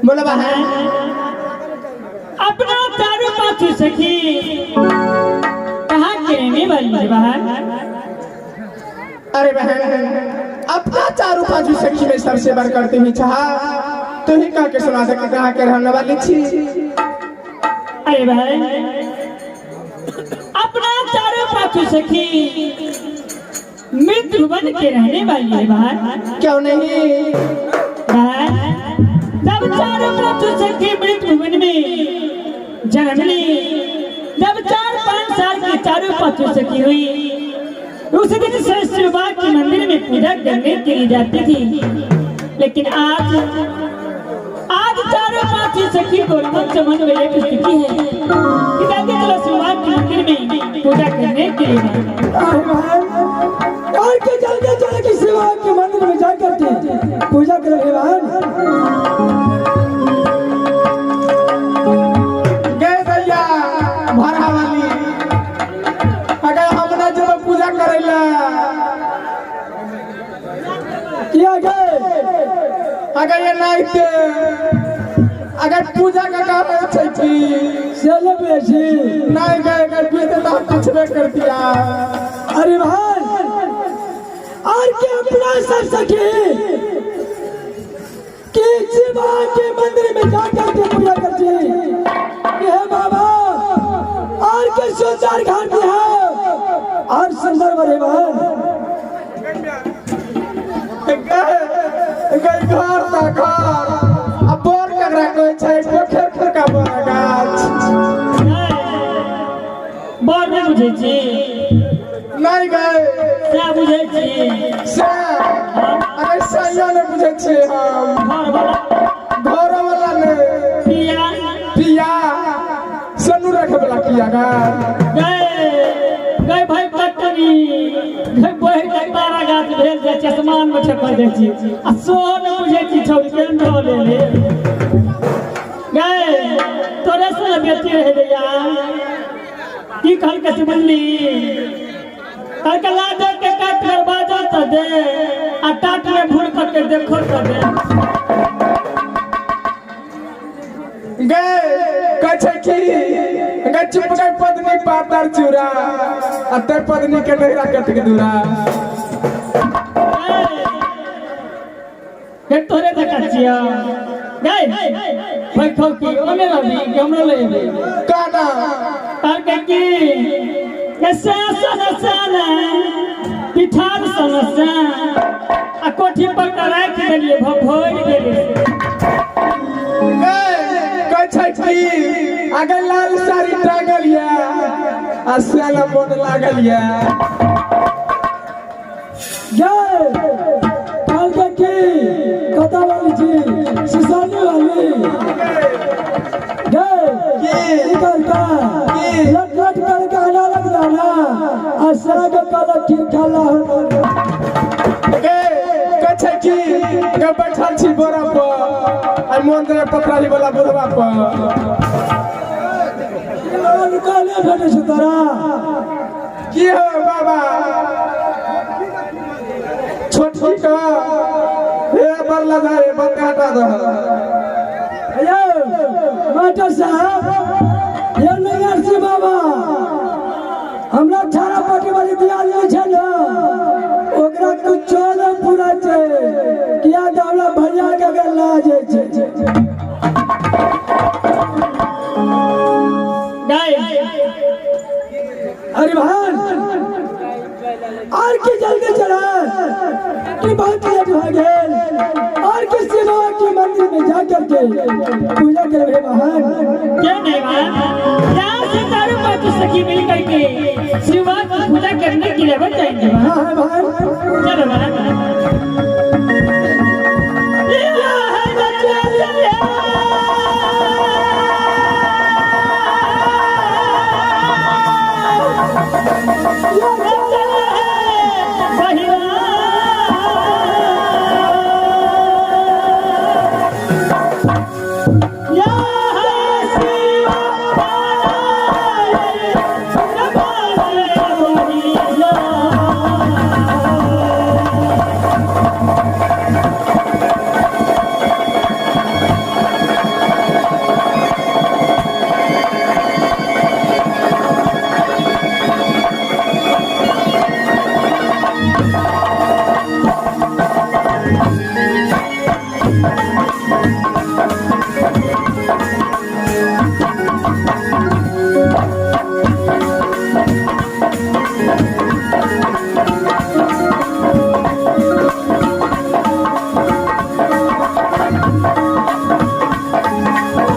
बोलो बहन अपना चारों पांचों सखी कहाँ के रहने वाली है बहन? अरे बहन अपना चारों पांचों सखी में सबसे बढ़ करते ही चाहा तो ही कह के सुना सके कहाँ के रहने वाली थी। अरे बहन अपना चारों पांचों सखी मृत्यु बन के रहने वाली है बहन। क्यों नहीं बहन जब चारों पांचों सखी मृत्यु बन में जन्म ली, जब 4-5 साल की चारों पांचों सखी हुई उस दिन सरस्वती के मंदिर में पूजा करने के लिए जाती थी। लेकिन आज चारों पांचों सखी को मन में एक स्थिति है कि जाके चलो सरस्वती के मंदिर में पूजा करने के लिए और के जल्दी चले कि शिवा के मंदिर में जा करके पूजा करेंगे बहन। गए भैया भरा वाली अगर हमने जब पूजा करेला किया गए अगर ये नहीं थे अगर पूजा का काम है चले बेची नहीं गए अगर तो कुछ भी कर दिया। अरे बहन और के अपना सब सके कि शिवा के मंदिर में जाकर के पूजा करती है बाबा और के सुंदर घाट है और सुंदर बड़े बहन घर अब बोर कर रहा खेल का बोरा गाछ बोर में बुझे छी नहीं गए क्या बुझे छी से अरे सैया ने बुझे छे हम घर वाला ने पिया पिया सनु रखे वाला किया गए भाई पटनी गए बहे के तारा गाछ भेल जे चश्मान में छपा दे छी आ सोन बुझे छी छोड़ के नो ले गए तोरे से बेटी रह गया की कहल के समझली कला दे के काट कर बाजा त दे आ टाट में भूल करके देखो त दे गए कछे की गए चुप गए पत्नी पातर चूरा अते पत्नी के नहीं रखत के दूरा के तोरे देखिया गए भाई खो की ओने रही हमरो ले काना तार के की कैसे सनसना पिठार सनसना आ कोठी पर राख देलिए भभोर गेले कछे की अगर लाल साड़ी टांगल या आ साला मन लागल या जय काल के की कथा वाली जी सुसानी वाली जय निकल का लट लट कर गाना लग जाना असरा के काला ठीक ठाला कछे की के बैठल छी बोरा पर आ मंदिर पकड़ाली वाला बोरवा पर निकाले भेटे से तोरा की हो बाबा छोटी का हे बरला जाए बंद हटा दो मास्टर साहब ये नगर से बाबा हमरा थारा पट्टी वाली दिया ले छै ना ओकरा कुछो न पूरा छै किया त हमरा भैया के अगर ला जाय छै अरे भाई और की जल्दी चला कि बहुत लेट हो गए और किसी बाबा के मंदिर में जाकर के पूजा करवे बहन क्या नहीं मां यहाँ से चारों पांचों सखी मिल करके शिव की पूजा करने के लिए बच जाएंगे। हाँ भाई चलो मां।